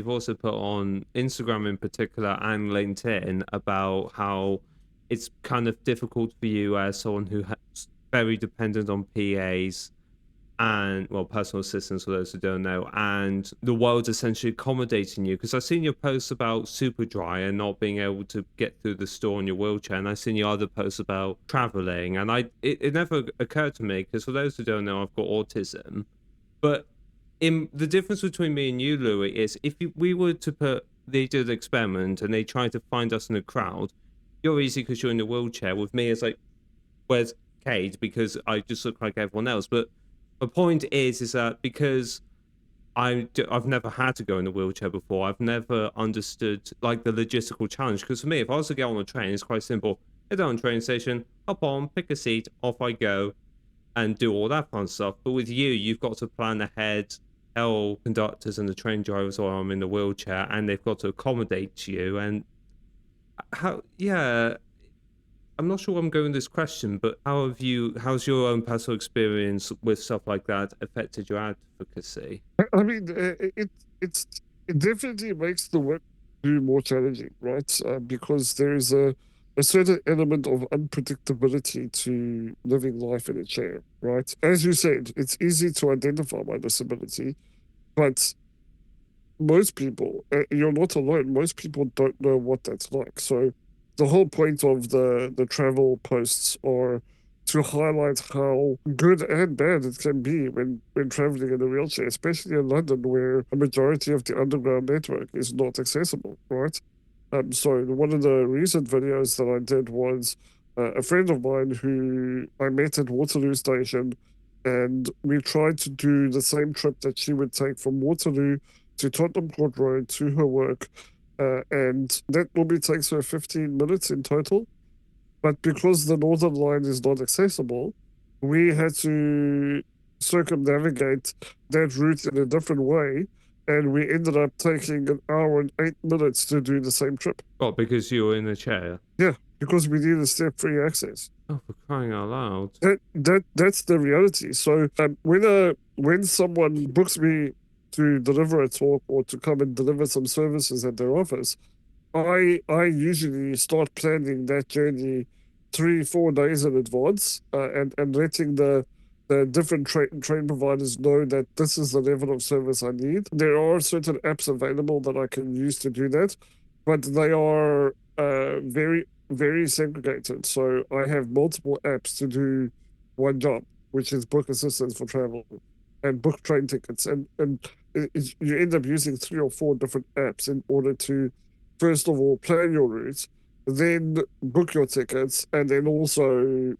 you've also put on Instagram in particular and LinkedIn about how it's kind of difficult for you as someone who has very dependent on PAs and, well, personal assistants for those who don't know, and the world's essentially accommodating you. Because I've seen your posts about Superdry and not being able to get through the store in your wheelchair, and I've seen your other posts about traveling, and it never occurred to me, because for those who don't know, I've got autism, but the difference between me and you, Louis, is if we were to they did an experiment and they tried to find us in a crowd, you're easy because you're in a wheelchair. With me, it's like, where's Cayde? Because I just look like everyone else. But the point is that because I've never had to go in a wheelchair before, I've never understood like the logistical challenge. Because for me, if I was to get on a train, it's quite simple. Get down to the train station, hop on, pick a seat, off I go, and do all that fun stuff. But with you, you've got to plan ahead, tell conductors and the train drivers, or I'm in the wheelchair, and they've got to accommodate you. And yeah, I'm not sure where I'm going with this question, but how's your own personal experience with stuff like that affected your advocacy? I mean, it definitely makes the work do more challenging, right? Because there is a certain element of unpredictability to living life in a chair, right? As you said, it's easy to identify my disability, but most people, you're not alone. Most people don't know what that's like. So the whole point of the travel posts are to highlight how good and bad it can be when traveling in a wheelchair, especially in London, where a majority of the underground network is not accessible, right? So one of the recent videos that I did was a friend of mine who I met at Waterloo Station, and we tried to do the same trip that she would take from Waterloo to Tottenham Court Road to her work, and that normally takes her 15 minutes in total. But because the Northern Line is not accessible, we had to circumnavigate that route in a different way, and we ended up taking an hour and 8 minutes to do the same trip. Well, because you were in a chair. Yeah, because we needed step-free access. Oh, for crying out loud! That's the reality. So when someone books me to deliver a talk or to come and deliver some services at their office, I usually start planning that journey 3-4 days in advance, and letting the different train providers know that this is the level of service I need. There are certain apps available that I can use to do that, but they are very segregated. So I have multiple apps to do one job, which is book assistance for travel and book train tickets, and you end up using 3 or 4 different apps in order to first of all plan your route, then book your tickets, and then also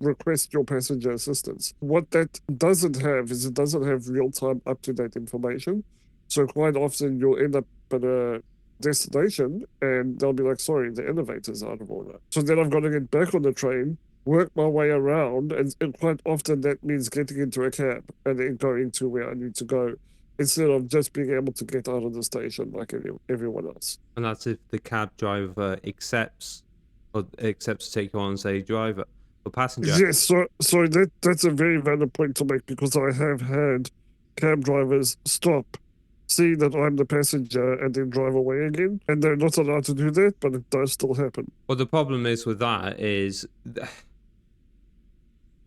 request your passenger assistance. What that doesn't have is it doesn't have real-time up-to-date information. So quite often you'll end up at a destination and they'll be like, sorry, the elevator's out of order. So then I've got to get back on the train, work my way around, and quite often that means getting into a cab and then going to where I need to go, instead of just being able to get out of the station like everyone else. And that's if the cab driver accepts to take you on as a driver or passenger. Yes, so that's a very valid point to make, because I have had cab drivers stop, see that I'm the passenger, and then drive away again. And they're not allowed to do that, but it does still happen. Well, the problem is with that is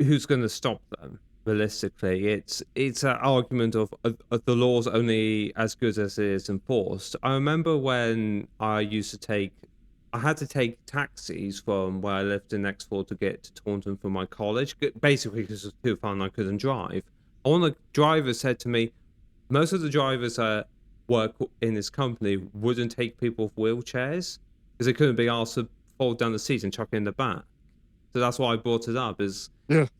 who's going to stop them? Realistically, it's an argument of the law's only as good as it is enforced. I remember when I had to take taxis from where I lived in Exford to get to Taunton for my college, basically because it was too far and I couldn't drive. One of the drivers said to me, most of the drivers that work in this company wouldn't take people with wheelchairs because they couldn't be asked to fold down the seat and chuck it in the back. So that's why I brought it up.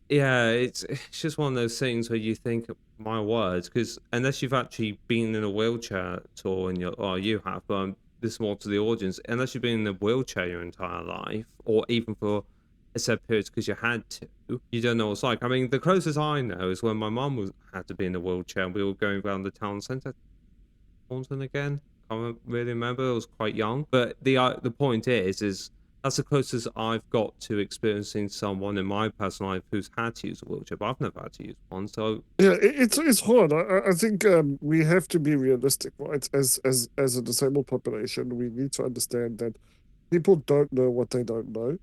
Yeah, it's just one of those things where you think, my words, because unless you've actually been in a wheelchair at all you have, but this is more to the audience, unless you've been in a wheelchair your entire life, or even for a set period because you had to, you don't know what it's like. I mean, the closest I know is when my mum had to be in a wheelchair and we were going around the town centre, Taunton again. Can't really remember. I was quite young, but the point is that's the closest I've got to experiencing someone in my personal life who's had to use a wheelchair, but I've never had to use one. So Yeah, it's hard. I think we have to be realistic, right? As a disabled population, we need to understand that people don't know what they don't know,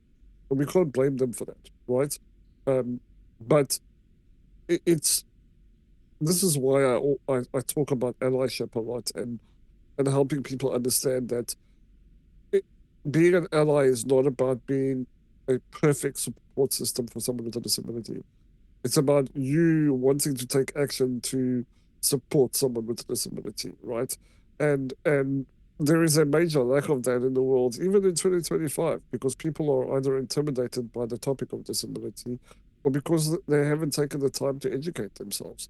and we can't blame them for that, right? Um, but it's this is why I talk about allyship a lot and helping people understand that it, being an ally is not about being a perfect support system for someone with a disability. It's about you wanting to take action to support someone with a disability, right? And there is a major lack of that in the world, even in 2025, because people are either intimidated by the topic of disability or because they haven't taken the time to educate themselves.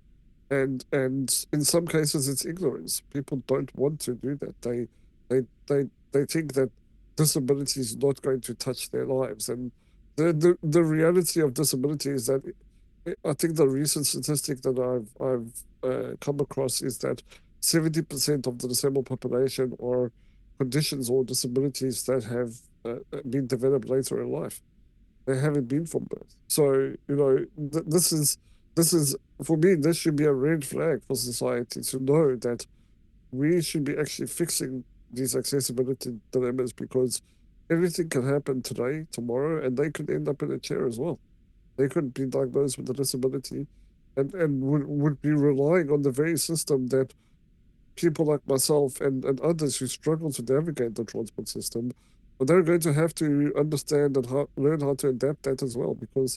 And in some cases it's ignorance. People don't want to do that. They think that disability is not going to touch their lives. And the reality of disability is that I think the recent statistic that I've come across is that 70% of the disabled population are conditions or disabilities that have been developed later in life. They haven't been from birth. So this is for me. This should be a red flag for society to know that we should be actually fixing these accessibility dilemmas because everything can happen today, tomorrow, and they could end up in a chair as well. They could be diagnosed with a disability and would be relying on the very system that people like myself and others who struggle to navigate the transport system, but they're going to have to understand and learn how to adapt that as well because